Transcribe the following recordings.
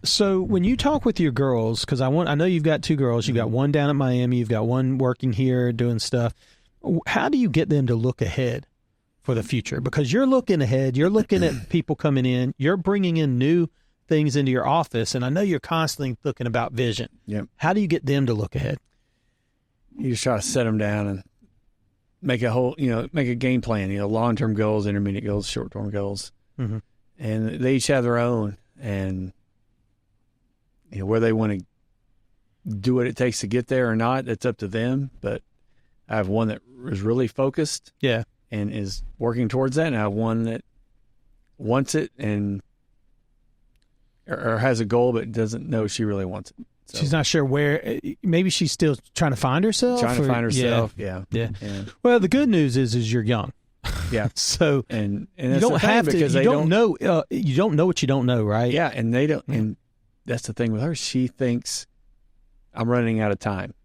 So when you talk with your girls, because I know you've got two girls, you've got one down at Miami, you've got one working here doing stuff. How do you get them to look ahead for the future? Because you're looking ahead, you're looking at people coming in, you're bringing in new things into your office, and I know you're constantly looking about vision. Yep. How do you get them to look ahead? You just try to set them down and make a game plan, long-term goals, intermediate goals, short-term goals. Mm-hmm. And they each have their own, and where they want to do what it takes to get there or not, it's up to them. But I have one that is really focused, yeah, and is working towards that, and I have one that wants it and or has a goal but doesn't know she really wants it. So, she's not sure where. Maybe she's still trying to find herself. Yeah. Well, the good news is you're young. Yeah. So and you don't have to because you don't know. You don't know what you don't know, right? Yeah, and they don't. And that's the thing with her. She thinks I'm running out of time.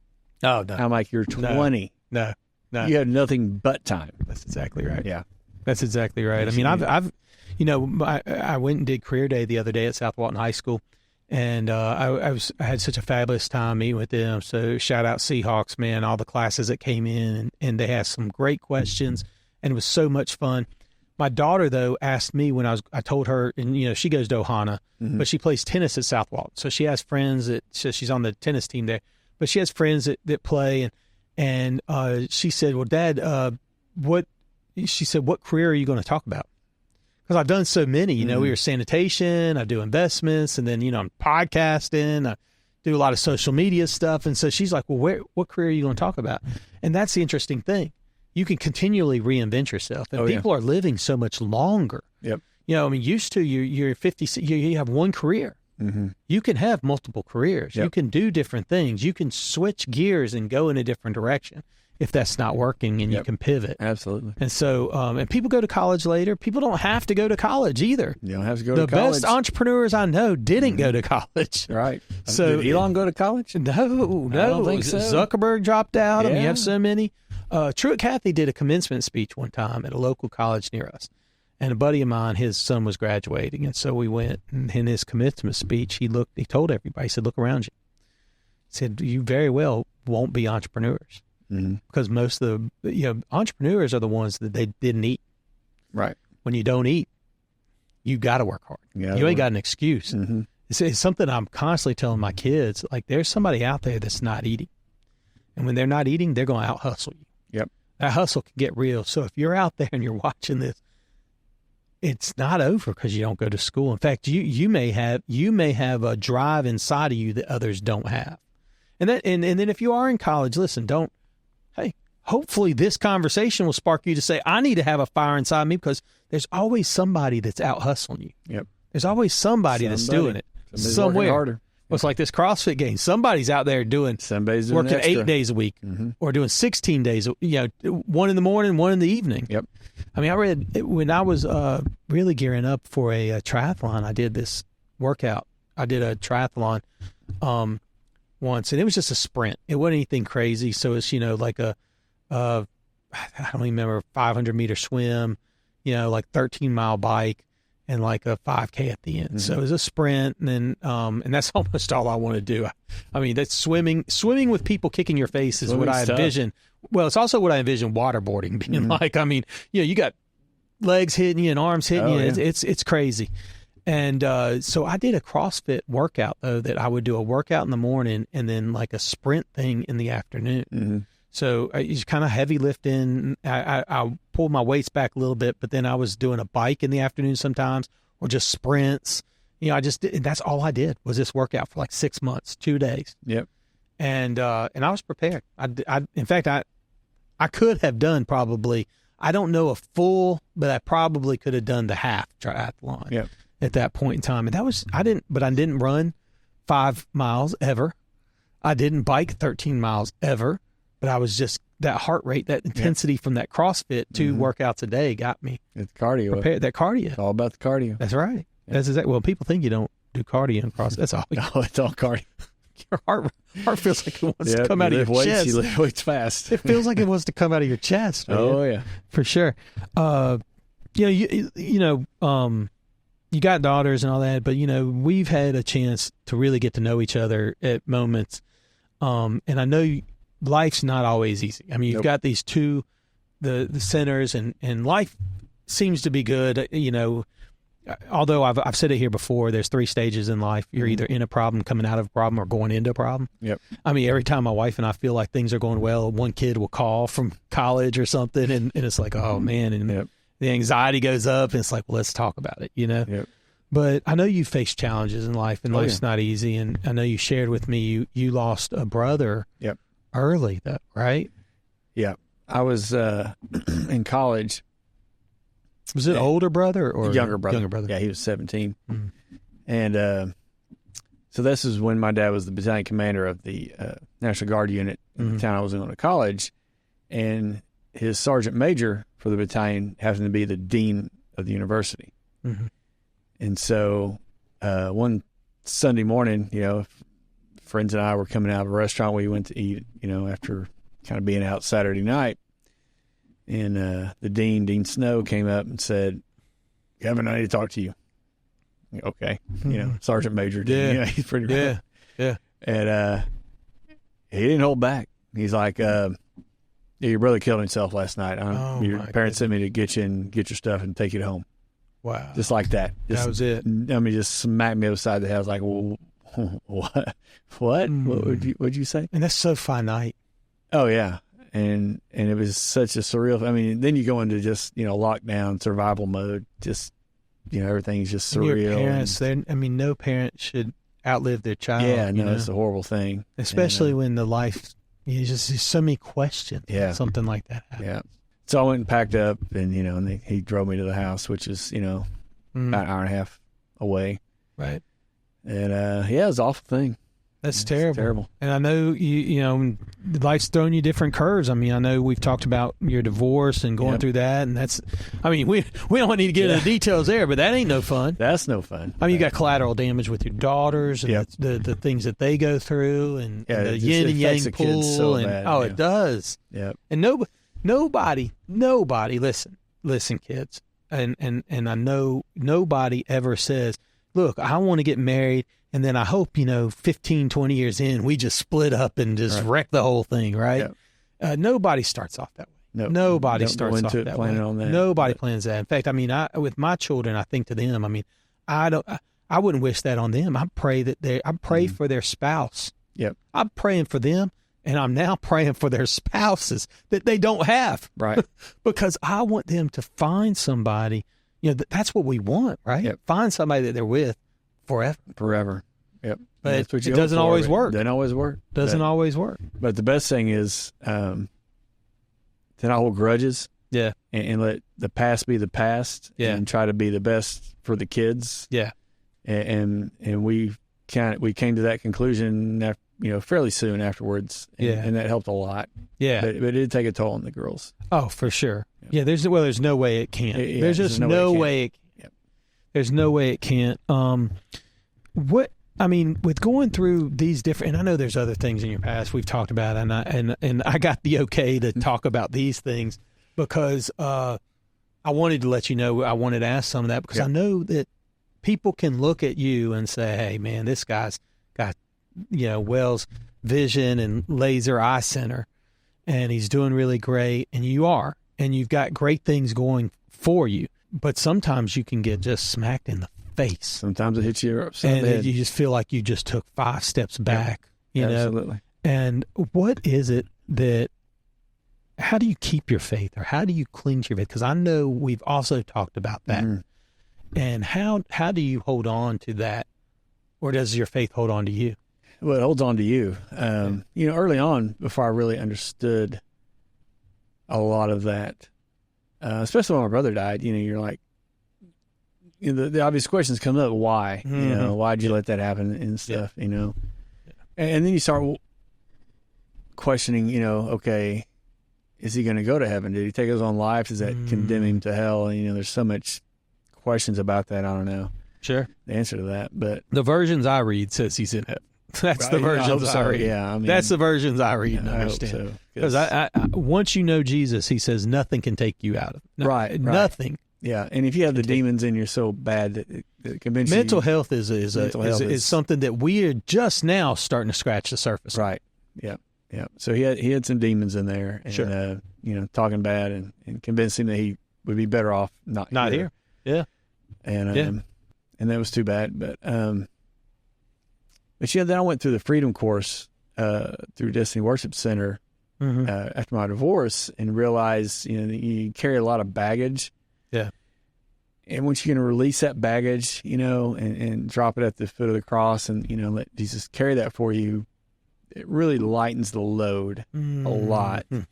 Oh no! I'm like, you're 20. No. You have nothing but time. That's exactly right. Yeah, that's exactly right. I mean, I've I went and did career day the other day at South Walton High School. And I had such a fabulous time meeting with them. So shout out Seahawks, man, all the classes that came in, and they asked some great questions, and it was so much fun. My daughter, though, asked me when I told her, and she goes to Ohana, but she plays tennis at South Walton. So she has friends she's on the tennis team there, but she has friends that play, and she said, well, Dad, what career are you going to talk about? Because I've done so many, we were sanitation, I do investments, and then, I'm podcasting, I do a lot of social media stuff. And so she's like, well, what career are you going to talk about? And that's the interesting thing. You can continually reinvent yourself. And people are living so much longer. Yep. Used to you're 50, you have one career. Mm-hmm. You can have multiple careers. Yep. You can do different things. You can switch gears and go in a different direction. If that's not working, and you can pivot. Absolutely. And so, and people go to college later. People don't have to go to college either. You don't have to go to college. The best entrepreneurs I know didn't go to college. Right. So did Elon go to college? No. I don't think so. Zuckerberg dropped out. Yeah. I mean, you have so many. Truett Cathy did a commencement speech one time at a local college near us. And a buddy of mine, his son was graduating. And so we went, and in his commencement speech, he told everybody, he said, look around you. He said, you very well won't be entrepreneurs. Mm-hmm. Because most of the entrepreneurs are the ones that they didn't eat. Right. When you don't eat, you got to work hard. You ain't got an excuse. Mm-hmm. It's something I'm constantly telling my kids. Like, there's somebody out there that's not eating, and when they're not eating, they're going to out hustle you. Yep. That hustle can get real. So if you're out there and you're watching this, it's not over because you don't go to school. In fact, you may have a drive inside of you that others don't have, and then if you are in college, listen, don't. Hey, hopefully this conversation will spark you to say, I need to have a fire inside me, because there's always somebody that's out hustling you. Yep. There's always somebody that's doing it somewhere. Harder. Well, it's like this CrossFit game. Somebody's out there working extra. 8 days a week, or doing 16 days, one in the morning, one in the evening. Yep. I mean, I read when I was really gearing up for a triathlon, I did this workout. I did a triathlon once, and it was just a sprint. It wasn't anything crazy. So it's, like I don't even remember, 500-meter swim, like 13-mile bike, and like a 5K at the end. Mm-hmm. So it was a sprint, and then and that's almost all I want to do. I mean, that's swimming with people kicking your face is what I envision. Well, it's also what I envision waterboarding being like. I mean, you got legs hitting you and arms hitting you. Yeah. It's crazy. And so I did a CrossFit workout, though, that I would do a workout in the morning and then like a sprint thing in the afternoon. Mm-hmm. So it's kind of heavy lifting. I pulled my weights back a little bit, but then I was doing a bike in the afternoon sometimes, or just sprints. I just did, and that's all I did was this workout for like 6 months, 2 days. Yep. And I was prepared. In fact, I could have done probably, I don't know a full, but I probably could have done the half triathlon. Yep. At that point in time. And I didn't run 5 miles ever. I didn't bike 13 miles ever, but I was just, that heart rate, that intensity from that CrossFit, 2 workouts a day got me. It's cardio. Prepared. That cardio. It's all about the cardio. That's right. Yeah. That's exactly. Well, people think you don't do cardio in CrossFit. That's all. No, it's all cardio. Your heart feels like it wants to come out of your chest. You lift weights fast. It feels like it wants to come out of your chest. Man. Oh yeah, for sure. you got daughters and all that, but we've had a chance to really get to know each other at moments. And I know life's not always easy. I mean, you've got these two, the centers, and life seems to be good. Although I've said it here before, there's 3 stages in life. You're either in a problem, coming out of a problem, or going into a problem. Yep. I mean, every time my wife and I feel like things are going well, one kid will call from college or something, and it's like, oh man, and the anxiety goes up, and it's like, well, let's talk about it, Yep. But I know you face challenges in life, and life's not easy. And I know you shared with me you lost a brother early, though, right? Yeah. I was in college. Was it older brother or younger brother? Younger brother. Yeah, he was 17. Mm-hmm. And so this is when my dad was the battalion commander of the National Guard unit in the town I was in going to college. And his sergeant major for the battalion happened to be the dean of the university. Mm-hmm. And so one Sunday morning, friends and I were coming out of a restaurant we went to eat, after kind of being out Saturday night. And the Dean Snow, came up and said, Kevin, I need to talk to you. Okay. Sergeant Major. He's pretty rough. Yeah. And he didn't hold back. He's like, your brother killed himself last night. Your parents sent me to get you and get your stuff and take you home. Wow. Just like that. That was it. I mean, just smacked me upside the head. I was like, well, what? What? What would you say? And that's so finite. Oh, yeah. And it was such a surreal. I mean, then you go into just lockdown survival mode. Just everything's just surreal. Your parents, no parent should outlive their child. Yeah, no, it's a horrible thing. Especially when the life, just there's so many questions. Yeah, something like that happens. Yeah. So I went and packed up, and and he drove me to the house, which is about an hour and a half away. Right. And it was an awful thing. That's terrible. It's terrible. And I know life's throwing you different curves. I mean, I know we've talked about your divorce and going through that, and that's. I mean, we don't need to get into the details there, but that ain't no fun. That's no fun. I mean, you got collateral damage with your daughters and the things that they go through, and the yin and yang pull, so bad, it does. Yeah. And nobody, listen, kids, and I know nobody ever says, look, I want to get married. And then I hope, 15, 20 years in, we just split up and just wreck the whole thing, right? Yep. Nobody starts off that way. Nope. Nobody starts off that way. On that. Nobody plans that. In fact, I mean, with my children, I think to them, I mean, I wouldn't wish that on them. I pray for their spouse. Yep. I'm praying for them, and I'm now praying for their spouses that they don't have. Right. Because I want them to find somebody, that's what we want, right? Yep. Find somebody that they're with forever. Yep. But it doesn't always work. Doesn't always work. Doesn't always work. But the best thing is to not hold grudges. Yeah. And let the past be the past. Yeah. And try to be the best for the kids. Yeah. And we came to that conclusion fairly soon afterwards. And that helped a lot. Yeah. But it did take a toll on the girls. Oh, for sure. Yeah. There's no way it can't. There's just no way. There's no way it can't. With going through these different, and I know there's other things in your past we've talked about, and I got the okay to talk about these things because I wanted to let you know, I wanted to ask some of that because I know that people can look at you and say, hey man, this guy's got, Wells Vision and Laser Eye Center, and he's doing really great, and you are, and you've got great things going for you. But sometimes you can get just smacked in the face. Sometimes it hits you upside the head. And you just feel like you just took 5 steps back, Absolutely. And what is it how do you keep your faith, or how do you cling to your faith? Because I know we've also talked about that. Mm-hmm. And how do you hold on to that? Or does your faith hold on to you? Well, it holds on to you. Early on, before I really understood a lot of that, especially when my brother died, you're like, the obvious questions come up. Why? Mm-hmm. Why'd you let that happen and stuff, And then you start questioning, okay, is he going to go to heaven? Did he take his own life? Does that condemn him to hell? And, there's so much questions about that. I don't know. Sure. The answer to that, but the versions I read says he's in heaven. That's the versions I read. Yeah, that's the versions I read and understand. Because I once you know Jesus, he says nothing can take you out of it. Right. Nothing. Yeah, and if you have the demons in you so bad that that convince mental you. health is something that we are just now starting to scratch the surface. Right. Yeah. Yeah. So he had some demons in there, and Sure. talking bad and convincing that he would be better off not here. Yeah. And that was too bad. But then I went through the Freedom course through Destiny Worship Center after my divorce, and realized you carry a lot of baggage. Yeah. And once you're going to release that baggage, and drop it at the foot of the cross, and let Jesus carry that for you, it really lightens the load a lot. And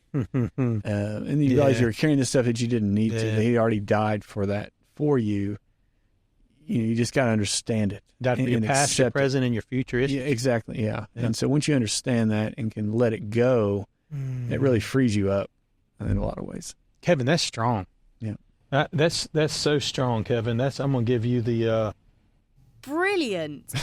you realize you're carrying the stuff that you didn't need to. That He already died for that for you. You just got to understand it. That your past, your present, and your future issues. Yeah, exactly. Yeah. And so once you understand that and can let it go, it really frees you up in a lot of ways. Kevin, that's strong. Yeah. That's so strong, Kevin. I'm going to give you the Brilliant.